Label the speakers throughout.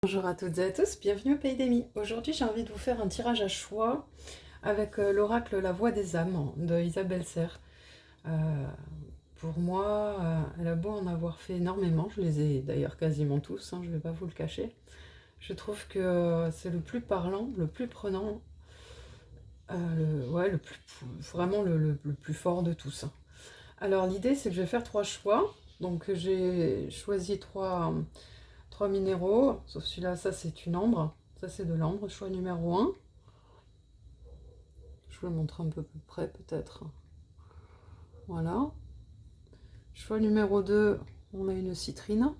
Speaker 1: Bonjour à toutes et à tous, bienvenue au Pays d'Amy. Aujourd'hui j'ai envie de vous faire un tirage à choix avec l'oracle La Voix des âmes de Isabelle Serre. Euh, pour moi, elle a beau en avoir fait énormément, je les ai d'ailleurs quasiment tous, je ne vais pas vous le cacher. Je trouve que c'est le plus parlant, le plus prenant, vraiment le plus fort de tous. Alors l'idée c'est que je vais faire trois choix, donc j'ai choisi trois minéraux, sauf celui-là, ça c'est une ambre, ça c'est de l'ambre, choix numéro un. Je vous le montre un peu plus près peut-être. Voilà. Choix numéro 2, on a une citrine.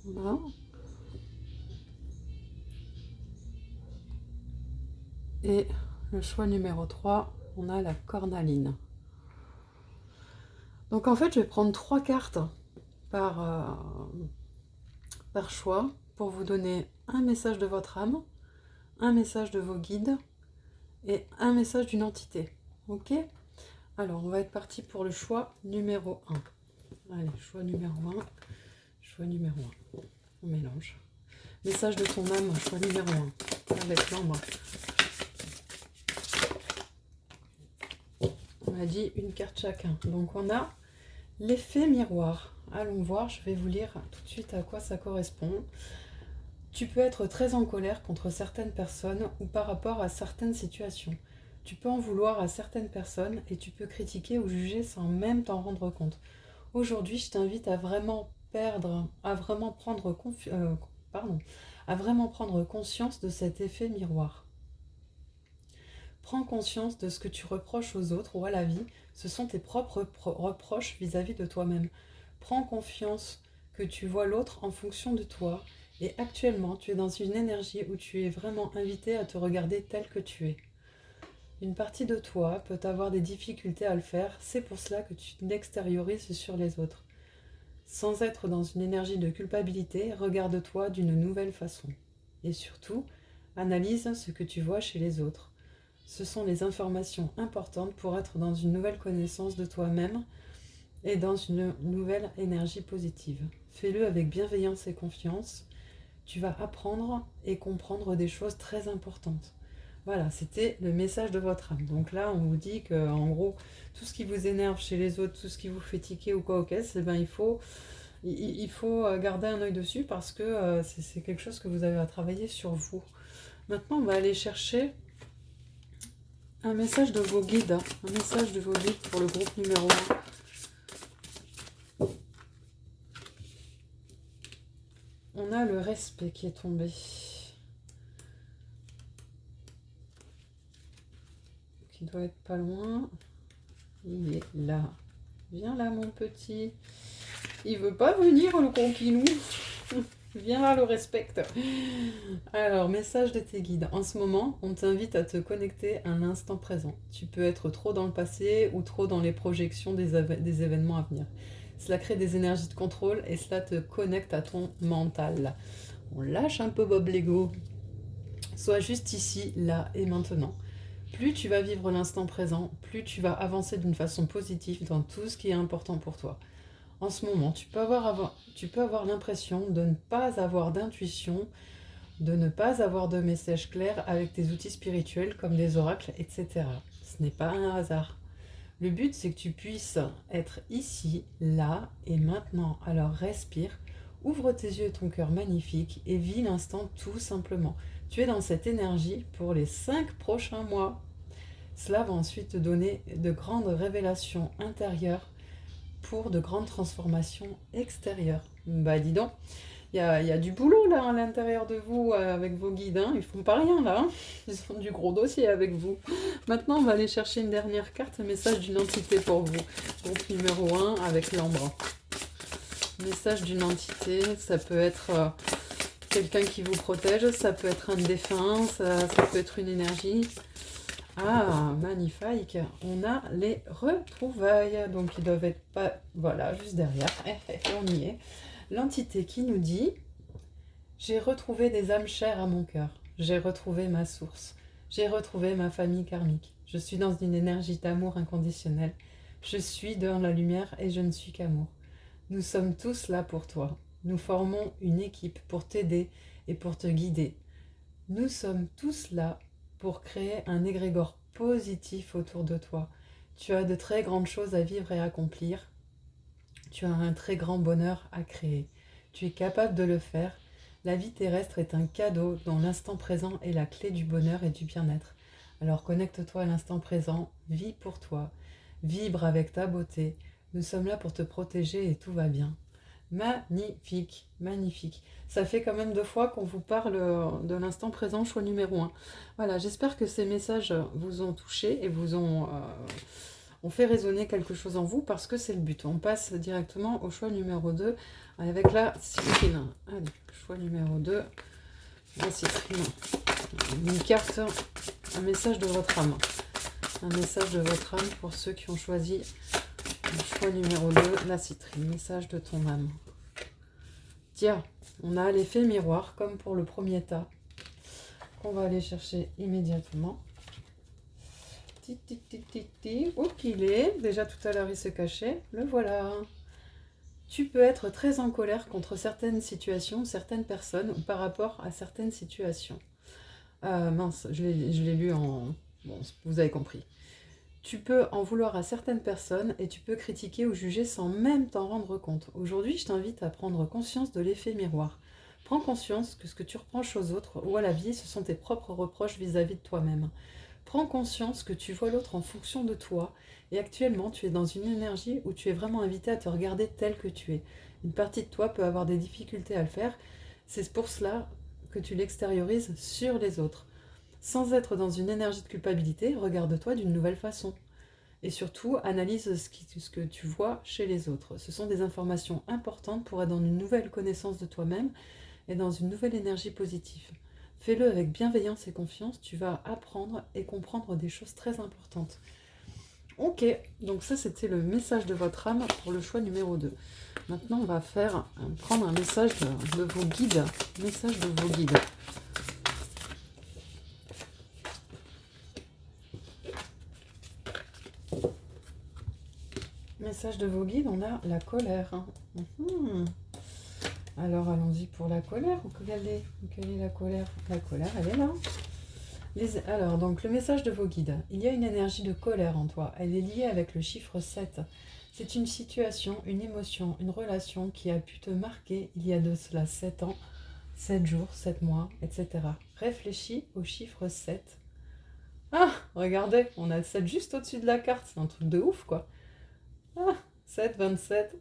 Speaker 1: Voilà. Et le choix numéro 3, on a la cornaline. Donc en fait, je vais prendre trois cartes par choix pour vous donner un message de votre âme, un message de vos guides et un message d'une entité. Ok? Alors, on va être parti pour le choix numéro 1. Allez, choix numéro 1. Choix numéro 1. On mélange. Message de ton âme, choix numéro 1. Avec l'ambre. On a dit une carte chacun. Donc, on a l'effet miroir. Allons voir, je vais vous lire tout de suite à quoi ça correspond. Tu peux être très en colère contre certaines personnes ou par rapport à certaines situations. Tu peux en vouloir à certaines personnes et tu peux critiquer ou juger sans même t'en rendre compte. Aujourd'hui, je t'invite à vraiment prendre conscience de cet effet miroir. Prends conscience de ce que tu reproches aux autres ou à la vie. Ce sont tes propres reproches vis-à-vis de toi-même. Prends confiance que tu vois l'autre en fonction de toi. Et actuellement, tu es dans une énergie où tu es vraiment invité à te regarder tel que tu es. Une partie de toi peut avoir des difficultés à le faire. C'est pour cela que tu l'extériorises sur les autres. Sans être dans une énergie de culpabilité, regarde-toi d'une nouvelle façon. Et surtout, analyse ce que tu vois chez les autres. Ce sont les informations importantes pour être dans une nouvelle connaissance de toi-même et dans une nouvelle énergie positive. Fais-le avec bienveillance et confiance. Tu vas apprendre et comprendre des choses très importantes. Voilà, c'était le message de votre âme. Donc là, on vous dit que, en gros, tout ce qui vous énerve chez les autres, tout ce qui vous fait tiquer ou quoi au caisse, il faut garder un œil dessus parce que c'est quelque chose que vous avez à travailler sur vous. Maintenant, on va aller chercher un message de vos guides. Un message de vos guides pour le groupe numéro 1. On a le respect qui est tombé. Qui doit être pas loin. Il est là. Viens là, mon petit. Il veut pas venir, le conquinou. Viens là, le respecte. Alors, message de tes guides. En ce moment, on t'invite à te connecter à l'instant présent. Tu peux être trop dans le passé ou trop dans les projections des événements à venir. Cela crée des énergies de contrôle et cela te connecte à ton mental. On lâche un peu Bob Lego. Sois juste ici, là et maintenant. Plus tu vas vivre l'instant présent, plus tu vas avancer d'une façon positive dans tout ce qui est important pour toi. En ce moment, tu peux avoir l'impression de ne pas avoir d'intuition, de ne pas avoir de message clair avec tes outils spirituels comme des oracles, etc. Ce n'est pas un hasard. Le but, c'est que tu puisses être ici, là et maintenant. Alors respire, ouvre tes yeux et ton cœur magnifique et vis l'instant tout simplement. Tu es dans cette énergie pour les 5 prochains mois. Cela va ensuite te donner de grandes révélations intérieures pour de grandes transformations extérieures. Bah dis donc, il y a du boulot là à l'intérieur de vous avec vos guides, ils font pas rien là, ils ont du gros dossier avec vous. Maintenant on va aller chercher une dernière carte, message d'une entité pour vous. Groupe numéro 1 avec l'ambre. Message d'une entité, ça peut être quelqu'un qui vous protège, ça peut être un défunt, ça peut être une énergie. Ah, magnifique. On a les retrouvailles. Donc, ils doivent être pas... Voilà, juste derrière. On y est. L'entité qui nous dit « J'ai retrouvé des âmes chères à mon cœur. J'ai retrouvé ma source. J'ai retrouvé ma famille karmique. Je suis dans une énergie d'amour inconditionnel. Je suis dans la lumière et je ne suis qu'amour. Nous sommes tous là pour toi. Nous formons une équipe pour t'aider et pour te guider. Nous sommes tous là pour créer un égrégore positif autour de toi. Tu as de très grandes choses à vivre et à accomplir. Tu as un très grand bonheur à créer. Tu es capable de le faire. La vie terrestre est un cadeau dont l'instant présent est la clé du bonheur et du bien-être. Alors connecte-toi à l'instant présent, vis pour toi, vibre avec ta beauté. Nous sommes là pour te protéger et tout va bien. Magnifique, magnifique. Ça fait quand même 2 fois qu'on vous parle de l'instant présent, choix numéro 1. Voilà, j'espère que ces messages vous ont touché et vous ont fait résonner quelque chose en vous parce que c'est le but. On passe directement au choix numéro 2 avec la citrine. Allez, choix numéro 2, la citrine. Une carte, un message de votre âme. Un message de votre âme pour ceux qui ont choisi le choix numéro 2, la citrine. Message de ton âme. Tiens, on a l'effet miroir comme pour le premier tas qu'on va aller chercher immédiatement. Où qu'il est? Déjà tout à l'heure il se cachait. Le voilà. Tu peux être très en colère contre certaines situations, certaines personnes ou par rapport à certaines situations. Mince, je l'ai lu en... Bon, vous avez compris. Tu peux en vouloir à certaines personnes et tu peux critiquer ou juger sans même t'en rendre compte. Aujourd'hui, je t'invite à prendre conscience de l'effet miroir. Prends conscience que ce que tu reproches aux autres ou à la vie, ce sont tes propres reproches vis-à-vis de toi-même. Prends conscience que tu vois l'autre en fonction de toi et actuellement, tu es dans une énergie où tu es vraiment invité à te regarder tel que tu es. Une partie de toi peut avoir des difficultés à le faire. C'est pour cela que tu l'extériorises sur les autres. Sans être dans une énergie de culpabilité, regarde-toi d'une nouvelle façon. Et surtout, analyse ce que tu vois chez les autres. Ce sont des informations importantes pour être dans une nouvelle connaissance de toi-même et dans une nouvelle énergie positive. Fais-le avec bienveillance et confiance, tu vas apprendre et comprendre des choses très importantes. Ok, donc ça c'était le message de votre âme pour le choix numéro 2. Maintenant on va prendre un message de vos guides. Message de vos guides. Message de vos guides, on a la colère. Alors allons-y pour la colère. Quelle est la colère? La colère, elle est là. Alors, donc le message de vos guides. Il y a une énergie de colère en toi. Elle est liée avec le chiffre 7. C'est une situation, une émotion, une relation qui a pu te marquer il y a de cela 7 ans, 7 jours, 7 mois, etc. Réfléchis au chiffre 7. Ah, regardez, on a le 7 juste au-dessus de la carte. C'est un truc de ouf, quoi. Ah, 7, 27.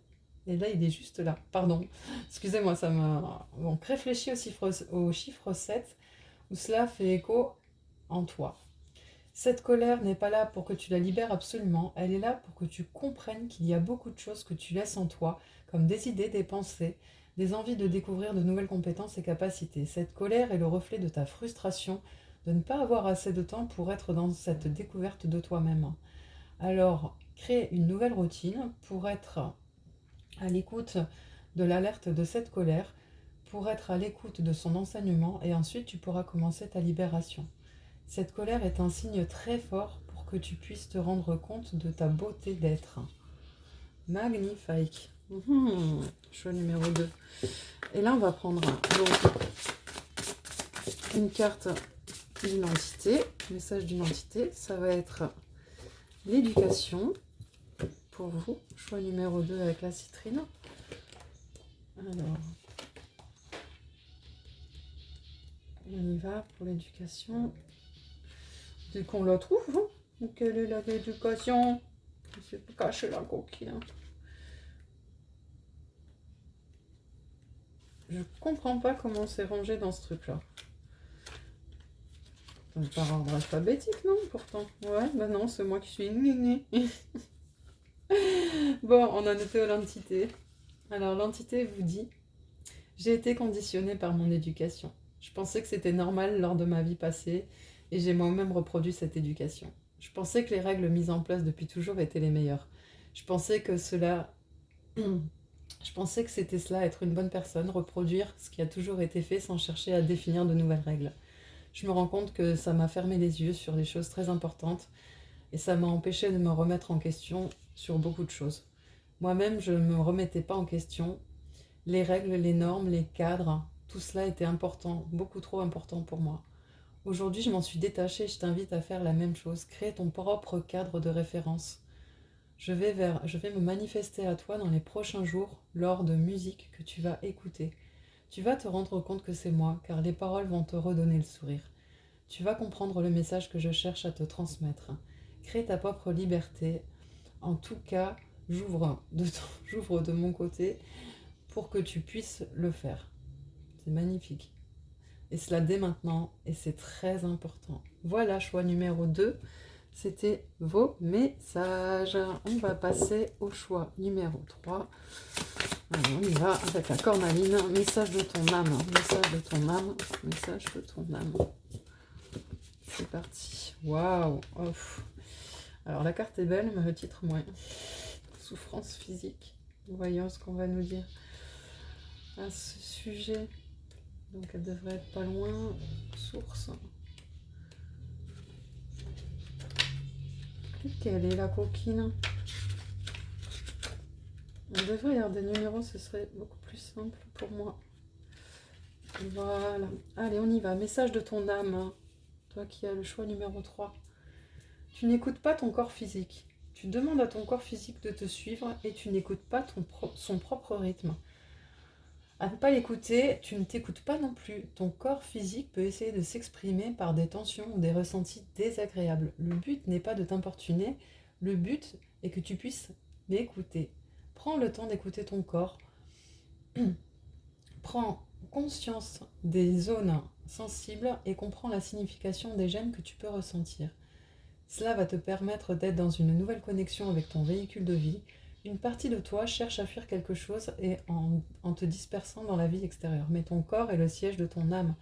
Speaker 1: Et là, il est juste là. Pardon. Excusez-moi, ça m'a... Donc, réfléchis au chiffre 7, où cela fait écho en toi. Cette colère n'est pas là pour que tu la libères absolument. Elle est là pour que tu comprennes qu'il y a beaucoup de choses que tu laisses en toi, comme des idées, des pensées, des envies de découvrir de nouvelles compétences et capacités. Cette colère est le reflet de ta frustration de ne pas avoir assez de temps pour être dans cette découverte de toi-même. Alors, crée une nouvelle routine pour être à l'écoute de l'alerte de cette colère, pour être à l'écoute de son enseignement, et ensuite tu pourras commencer ta libération. Cette colère est un signe très fort pour que tu puisses te rendre compte de ta beauté d'être. Magnifique. Choix numéro 2. Et là, on va prendre donc une carte d'identité, message d'identité. Ça va être l'éducation pour vous. Choix numéro 2 avec la citrine. Alors, on y va pour l'éducation. Dès qu'on la trouve, hein. Quelle est l'éducation? C'est caché la coquille. Hein. Je comprends pas comment c'est rangé dans ce truc-là. Par ordre alphabétique, non, pourtant. Ouais, bah non, c'est moi qui suis... Bon, on en était à l'entité. Alors, l'entité vous dit: j'ai été conditionnée par mon éducation. Je pensais que c'était normal lors de ma vie passée et j'ai moi-même reproduit cette éducation. Je pensais que les règles mises en place depuis toujours étaient les meilleures. Je pensais que c'était cela, être une bonne personne, reproduire ce qui a toujours été fait sans chercher à définir de nouvelles règles. Je me rends compte que ça m'a fermé les yeux sur des choses très importantes et ça m'a empêché de me remettre en question sur beaucoup de choses. Moi-même, je ne me remettais pas en question Les règles, les normes, les cadres, tout cela était important, beaucoup trop important pour moi. Aujourd'hui, je m'en suis détachée et je t'invite à faire la même chose. Crée ton propre cadre de référence. Je vais me manifester à toi dans les prochains jours lors de musique que tu vas écouter. Tu vas te rendre compte que c'est moi, car les paroles vont te redonner le sourire. Tu vas comprendre le message que je cherche à te transmettre. Crée ta propre liberté. En tout cas, j'ouvre de mon côté pour que tu puisses le faire. C'est magnifique. Et cela dès maintenant, et c'est très important. Voilà, choix numéro 2. C'était vos messages. On va passer au choix numéro 3. Allez, on y va avec la cornaline. Message de ton âme. Message de ton âme. Message de ton âme. C'est parti. Waouh. Alors la carte est belle, mais le titre moins. Souffrance physique. Voyons ce qu'on va nous dire à ce sujet. Donc elle devrait être pas loin. Source. Quelle est la coquine? On devrait avoir des numéros, ce serait beaucoup plus simple pour moi. Voilà. Allez, on y va. Message de ton âme. Toi qui as le choix numéro 3. Tu n'écoutes pas ton corps physique. Tu demandes à ton corps physique de te suivre et tu n'écoutes pas son propre rythme. À ne pas l'écouter, tu ne t'écoutes pas non plus. Ton corps physique peut essayer de s'exprimer par des tensions ou des ressentis désagréables. Le but n'est pas de t'importuner, le but est que tu puisses l'écouter. Prends le temps d'écouter ton corps. Prends conscience des zones sensibles et comprends la signification des gènes que tu peux ressentir. Cela va te permettre d'être dans une nouvelle connexion avec ton véhicule de vie. Une partie de toi cherche à fuir quelque chose et en te dispersant dans la vie extérieure. Mais ton corps est le siège de ton âme.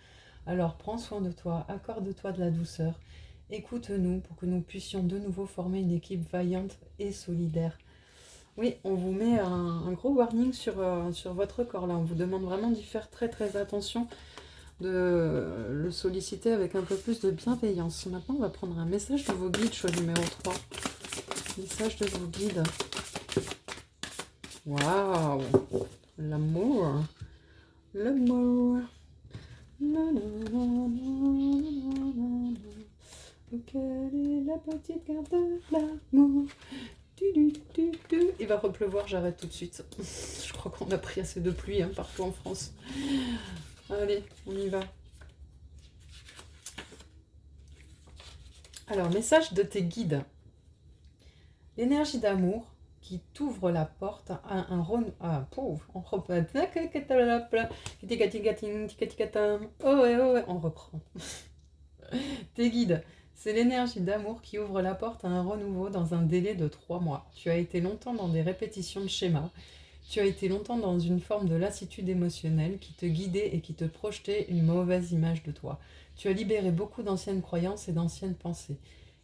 Speaker 1: Alors prends soin de toi, accorde-toi de la douceur. Écoute-nous pour que nous puissions de nouveau former une équipe vaillante et solidaire. Oui, on vous met un gros warning sur votre corps là. On vous demande vraiment d'y faire très très attention, de le solliciter avec un peu plus de bienveillance. Maintenant, on va prendre un message de vos guides, choix numéro 3. Message de vos guides. Waouh! L'amour. L'amour. Quelle est la petite carte de l'amour? Il va repleuvoir, j'arrête tout de suite. Je crois qu'on a pris assez de pluie partout en France. Allez, on y va. Alors, message de tes guides. L'énergie d'amour qui t'ouvre la porte à un on reprend. Tes guides. C'est l'énergie d'amour qui ouvre la porte à un renouveau dans un délai de 3 mois. Tu as été longtemps dans des répétitions de schémas. Tu as été longtemps dans une forme de lassitude émotionnelle qui te guidait et qui te projetait une mauvaise image de toi. Tu as libéré beaucoup d'anciennes croyances et d'anciennes pensées.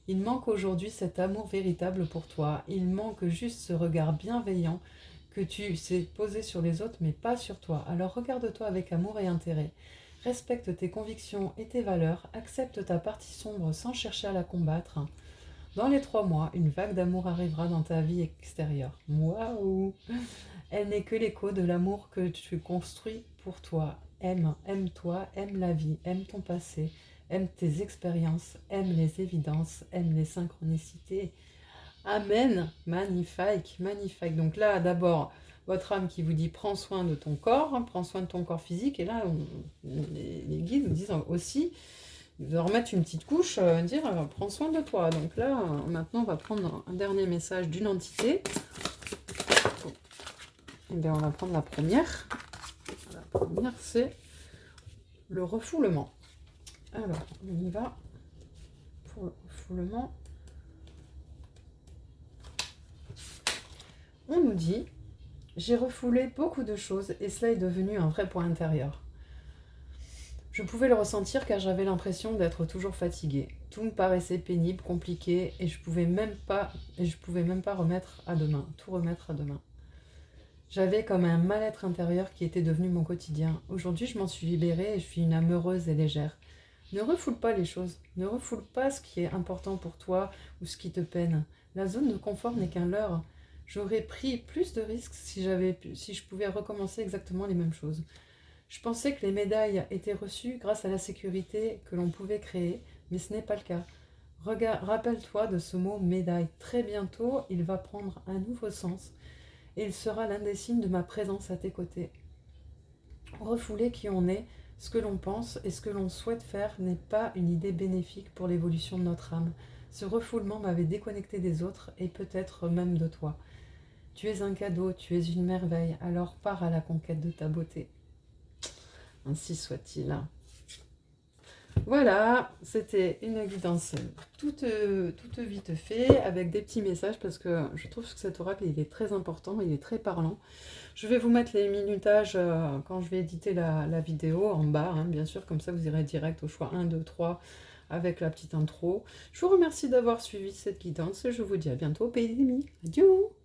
Speaker 1: Il manque aujourd'hui cet amour véritable pour toi. Il manque juste ce regard bienveillant que tu sais poser sur les autres, mais pas sur toi. Alors regarde-toi avec amour et intérêt. Respecte tes convictions et tes valeurs. Accepte ta partie sombre sans chercher à la combattre. Dans les 3 mois, une vague d'amour arrivera dans ta vie extérieure. Waouh! Elle n'est que l'écho de l'amour que tu construis pour toi. Aime-toi, aime la vie, aime ton passé, aime tes expériences, aime les évidences, aime les synchronicités. Amen. Magnifique, magnifique. Donc là, d'abord, votre âme qui vous dit prends soin de ton corps, prends soin de ton corps physique. Et là, les guides nous disent aussi de remettre une petite couche, dire prends soin de toi. Donc là, maintenant, on va prendre un dernier message d'une entité. Et bien, on va prendre la première. La première, c'est le refoulement. Alors, on y va pour le refoulement. On nous dit, j'ai refoulé beaucoup de choses et cela est devenu un vrai point intérieur. Je pouvais le ressentir car j'avais l'impression d'être toujours fatiguée. Tout me paraissait pénible, compliqué et je pouvais même pas remettre à demain, tout remettre à demain. J'avais comme un mal-être intérieur qui était devenu mon quotidien. Aujourd'hui, je m'en suis libérée et je suis une âme heureuse et légère. Ne refoule pas les choses, ne refoule pas ce qui est important pour toi ou ce qui te peine. La zone de confort n'est qu'un leurre. J'aurais pris plus de risques si je pouvais recommencer exactement les mêmes choses. Je pensais que les médailles étaient reçues grâce à la sécurité que l'on pouvait créer, mais ce n'est pas le cas. Rappelle-toi de ce mot médaille. Très bientôt, il va prendre un nouveau sens et il sera l'un des signes de ma présence à tes côtés. Refouler qui on est, ce que l'on pense et ce que l'on souhaite faire n'est pas une idée bénéfique pour l'évolution de notre âme. Ce refoulement m'avait déconnecté des autres et peut-être même de toi. Tu es un cadeau, tu es une merveille, alors pars à la conquête de ta beauté. Ainsi soit-il. Voilà, c'était une guidance toute vite fait, avec des petits messages, parce que je trouve que cet oracle, il est très important, il est très parlant. Je vais vous mettre les minutages quand je vais éditer la vidéo en bas, hein, bien sûr, comme ça vous irez direct au choix 1, 2, 3, avec la petite intro. Je vous remercie d'avoir suivi cette guidance, et je vous dis à bientôt au Pays des Amis. Adieu!